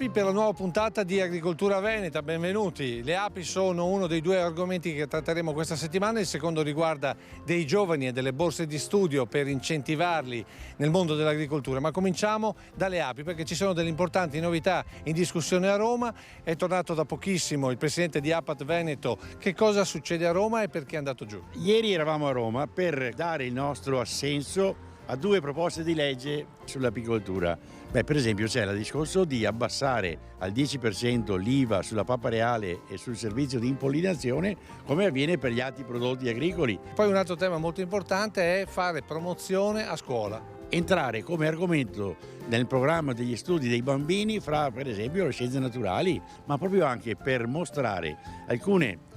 api per la nuova puntata di Agricoltura Veneta, benvenuti. Le api sono uno dei due argomenti che tratteremo questa settimana, il secondo riguarda dei giovani e delle borse di studio per incentivarli nel mondo dell'agricoltura. Ma cominciamo dalle api perché ci sono delle importanti novità in discussione a Roma. È tornato da pochissimo il presidente di APAT Veneto. Che cosa succede a Roma e perché è andato giù? Ieri eravamo a Roma per dare il nostro assenso a due proposte di legge sull'apicoltura. Per esempio c'è il discorso di abbassare al 10% l'IVA sulla pappa reale e sul servizio di impollinazione, come avviene per gli altri prodotti agricoli. Poi un altro tema molto importante è fare promozione a scuola. Entrare come argomento nel programma degli studi dei bambini fra, per esempio, le scienze naturali, ma proprio anche per mostrare alcune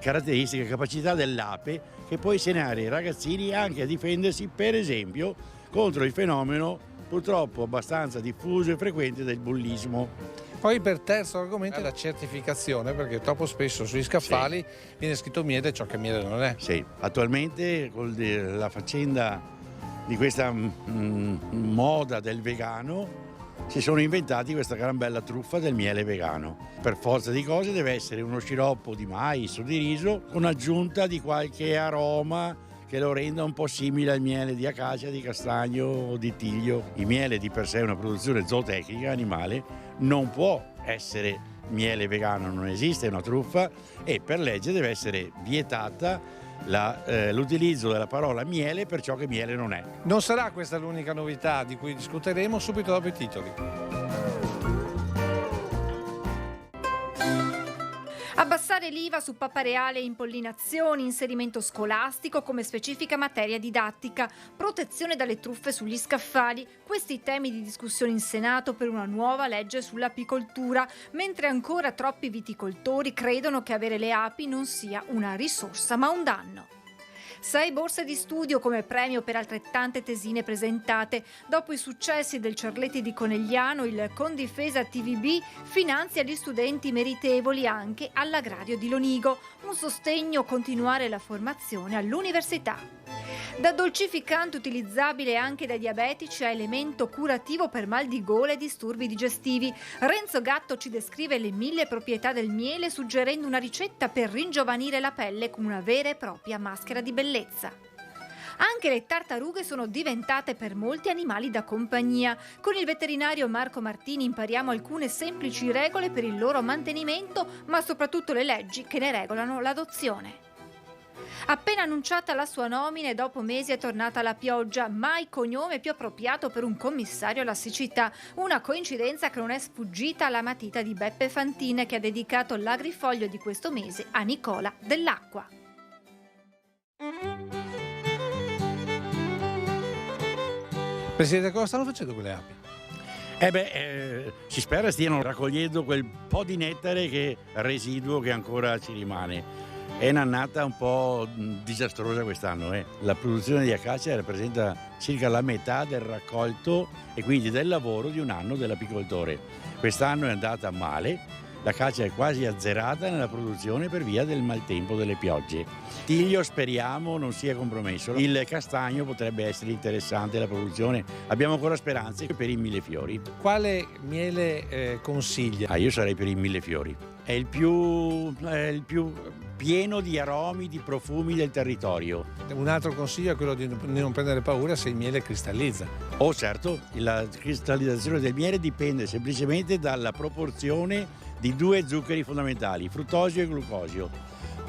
caratteristiche, capacità dell'ape che può insegnare ai ragazzini anche a difendersi, per esempio, contro il fenomeno purtroppo abbastanza diffuso e frequente del bullismo. Poi per terzo argomento è la certificazione, perché troppo spesso sugli scaffali viene scritto miele, ciò che miele non è. Sì, attualmente con la faccenda di questa moda del vegano si sono inventati questa gran bella truffa del miele vegano. Per forza di cose deve essere uno sciroppo di mais o di riso con aggiunta di qualche aroma che lo renda un po' simile al miele di acacia, di castagno o di tiglio. Il miele di per sé è una produzione zootecnica animale, non può essere miele vegano, non esiste, è una truffa e per legge deve essere vietata l'utilizzo della parola miele per ciò che miele non è. Non sarà questa l'unica novità di cui discuteremo subito dopo i titoli. Abbassare l'IVA su pappa reale e impollinazioni, inserimento scolastico come specifica materia didattica, protezione dalle truffe sugli scaffali, questi temi di discussione in Senato per una nuova legge sull'apicoltura, mentre ancora troppi viticoltori credono che avere le api non sia una risorsa ma un danno. 6 borse di studio come premio per altrettante tesine presentate. Dopo i successi del Cerletti di Conegliano, il Condifesa TVB finanzia gli studenti meritevoli anche all'Agrario di Lonigo. Un sostegno continuare la formazione all'università. Da dolcificante utilizzabile anche dai diabetici a elemento curativo per mal di gola e disturbi digestivi. Renzo Gatto ci descrive le 1000 proprietà del miele suggerendo una ricetta per ringiovanire la pelle con una vera e propria maschera di bellezza. Anche le tartarughe sono diventate per molti animali da compagnia. Con il veterinario Marco Martini impariamo alcune semplici regole per il loro mantenimento, ma soprattutto le leggi che ne regolano l'adozione. Appena annunciata la sua nomina e dopo mesi è tornata la pioggia, mai cognome più appropriato per un commissario alla siccità. Una coincidenza che non è sfuggita alla matita di Beppe Fantine, che ha dedicato l'agrifoglio di questo mese a Nicola Dell'Acqua. Presidente, cosa stanno facendo con le api? Si spera stiano raccogliendo quel po' di nettare residuo che ancora ci rimane. È un'annata un po' disastrosa quest'anno. La produzione di acacia rappresenta circa la metà del raccolto e quindi del lavoro di un anno dell'apicoltore. Quest'anno è andata male, l'acacia è quasi azzerata nella produzione per via del maltempo delle piogge. Tiglio speriamo non sia compromesso. Il castagno potrebbe essere interessante la produzione. Abbiamo ancora speranze per i millefiori. Quale miele consiglia? Io sarei per i millefiori. È il più pieno di aromi, di profumi del territorio. Un altro consiglio è quello di non prendere paura se il miele cristallizza. Oh certo, la cristallizzazione del miele dipende semplicemente dalla proporzione di due zuccheri fondamentali, fruttosio e glucosio.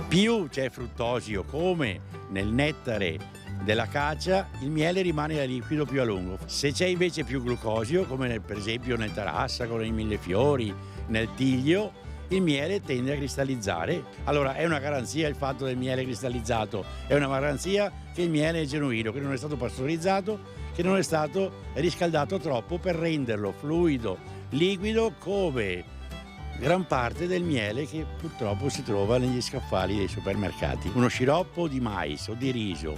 Più c'è fruttosio, come nel nettare dell'acacia, il miele rimane liquido più a lungo. Se c'è invece più glucosio, come per esempio nel tarassaco, nei millefiori, nel tiglio, il miele tende a cristallizzare. Allora è una garanzia il fatto del miele cristallizzato, è una garanzia che il miele è genuino, che non è stato pastorizzato, che non è stato riscaldato troppo per renderlo fluido, liquido come gran parte del miele che purtroppo si trova negli scaffali dei supermercati. Uno sciroppo di mais o di riso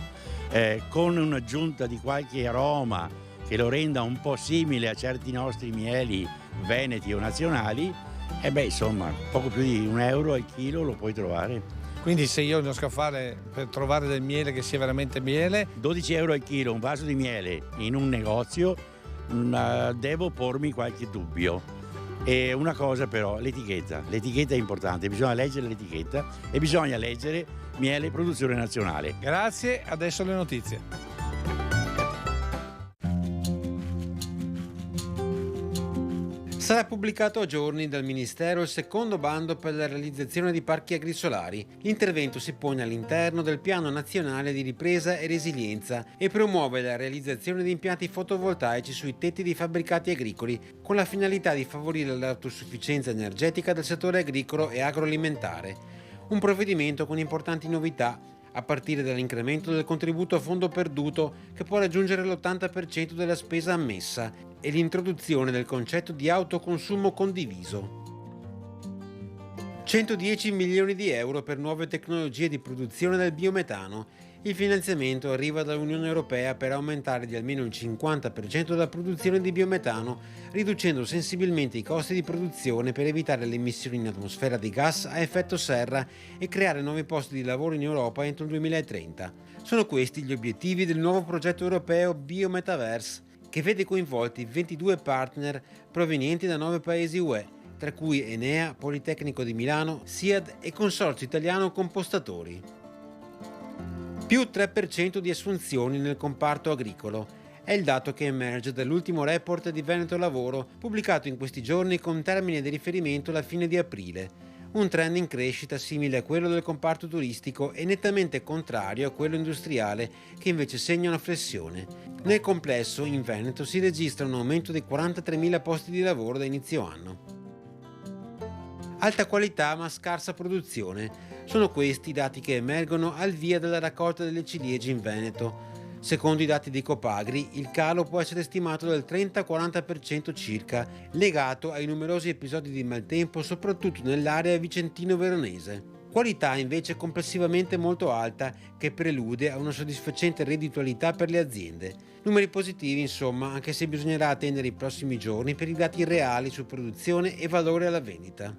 con un'aggiunta di qualche aroma che lo renda un po' simile a certi nostri mieli veneti o nazionali, insomma, poco più di €1 al chilo lo puoi trovare. Quindi se io non scaffale per trovare del miele che sia veramente miele, 12 euro al chilo, un vaso di miele in un negozio, devo pormi qualche dubbio. E una cosa però, l'etichetta è importante, bisogna leggere l'etichetta e bisogna leggere miele produzione nazionale. Grazie, adesso le notizie. Sarà pubblicato a giorni dal Ministero il secondo bando per la realizzazione di parchi agrisolari. L'intervento si pone all'interno del Piano Nazionale di Ripresa e Resilienza e promuove la realizzazione di impianti fotovoltaici sui tetti di fabbricati agricoli, con la finalità di favorire l'autosufficienza energetica del settore agricolo e agroalimentare. Un provvedimento con importanti novità, a partire dall'incremento del contributo a fondo perduto che può raggiungere l'80% della spesa ammessa e l'introduzione del concetto di autoconsumo condiviso. 110 milioni di euro per nuove tecnologie di produzione del biometano. Il finanziamento arriva dall'Unione Europea per aumentare di almeno il 50% la produzione di biometano, riducendo sensibilmente i costi di produzione per evitare le emissioni in atmosfera di gas a effetto serra e creare nuovi posti di lavoro in Europa entro il 2030. Sono questi gli obiettivi del nuovo progetto europeo Biometaverse, che vede coinvolti 22 partner provenienti da 9 paesi UE, tra cui Enea, Politecnico di Milano, SIAD e Consorzio Italiano Compostatori. Più 3% di assunzioni nel comparto agricolo. È il dato che emerge dall'ultimo report di Veneto Lavoro, pubblicato in questi giorni con termine di riferimento alla fine di aprile. Un trend in crescita simile a quello del comparto turistico e nettamente contrario a quello industriale, che invece segna una flessione. Nel complesso, in Veneto si registra un aumento di 43.000 posti di lavoro da inizio anno. Alta qualità ma scarsa produzione. Sono questi i dati che emergono al via della raccolta delle ciliegie in Veneto. Secondo i dati di Copagri, il calo può essere stimato del 30-40% circa, legato ai numerosi episodi di maltempo soprattutto nell'area vicentino-veronese. Qualità invece complessivamente molto alta, che prelude a una soddisfacente redditualità per le aziende. Numeri positivi insomma, anche se bisognerà attendere i prossimi giorni per i dati reali su produzione e valore alla vendita.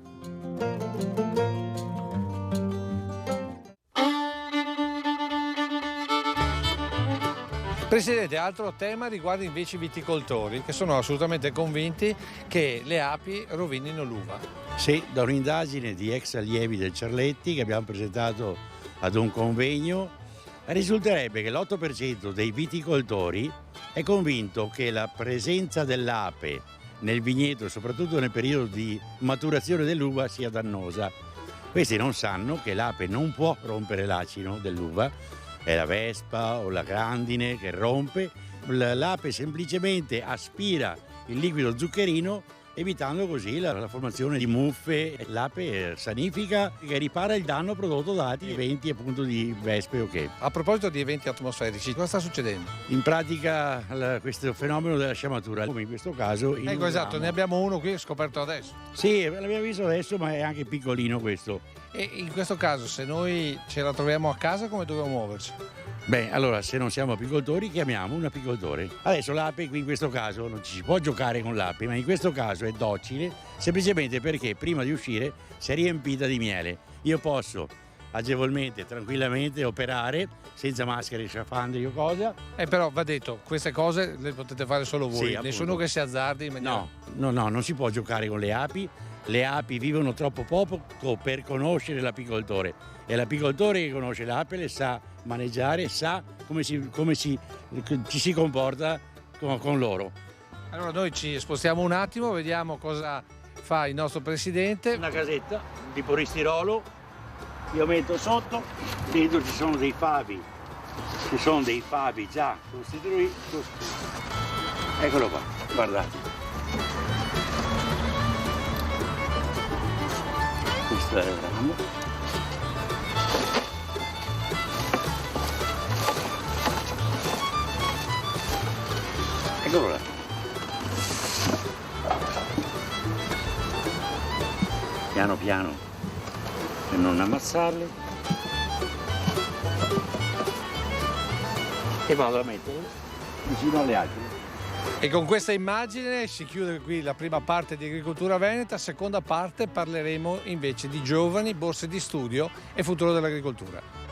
Presidente, altro tema riguarda invece i viticoltori, che sono assolutamente convinti che le api rovinino l'uva. Sì, da un'indagine di ex allievi del Cerletti che abbiamo presentato ad un convegno, risulterebbe che l'8% dei viticoltori è convinto che la presenza dell'ape nel vigneto, soprattutto nel periodo di maturazione dell'uva, sia dannosa. Questi non sanno che l'ape non può rompere l'acino dell'uva, è la vespa o la grandine che rompe, l'ape semplicemente aspira il liquido zuccherino, evitando così la formazione di muffe. L'ape sanifica e ripara il danno prodotto da altri eventi appunto di vespe o che. A proposito di eventi atmosferici, cosa sta succedendo? In pratica questo fenomeno della sciamatura, come in questo caso... Ecco, esatto, ne abbiamo uno qui scoperto adesso. Sì, l'abbiamo visto adesso, ma è anche piccolino questo. E in questo caso, se noi ce la troviamo a casa, come dobbiamo muoverci? Beh, allora, se non siamo apicoltori, chiamiamo un apicoltore. Adesso l'ape qui in questo caso non ci si può giocare con l'ape, ma in questo caso è docile, semplicemente perché prima di uscire si è riempita di miele. Io posso agevolmente, tranquillamente operare, senza maschere, scafandri o cosa. Però va detto, queste cose le potete fare solo voi, Sì, nessuno che si azzardi. No, non si può giocare con le api. Le api vivono troppo poco per conoscere l'apicoltore, e l'apicoltore che conosce l'ape le sa maneggiare, sa come ci si comporta con loro. Allora noi ci spostiamo un attimo, vediamo cosa fa il nostro presidente. Una casetta di polistirolo, io metto sotto, dentro ci sono dei favi già costituiti. Eccolo qua, guardate. Questo è il ramo. Eccolo là. Piano piano, per non ammazzarle. E vado a metterle vicino alle altre. E con questa immagine si chiude qui la prima parte di Agricoltura Veneta. Seconda parte parleremo invece di giovani, borse di studio e futuro dell'agricoltura.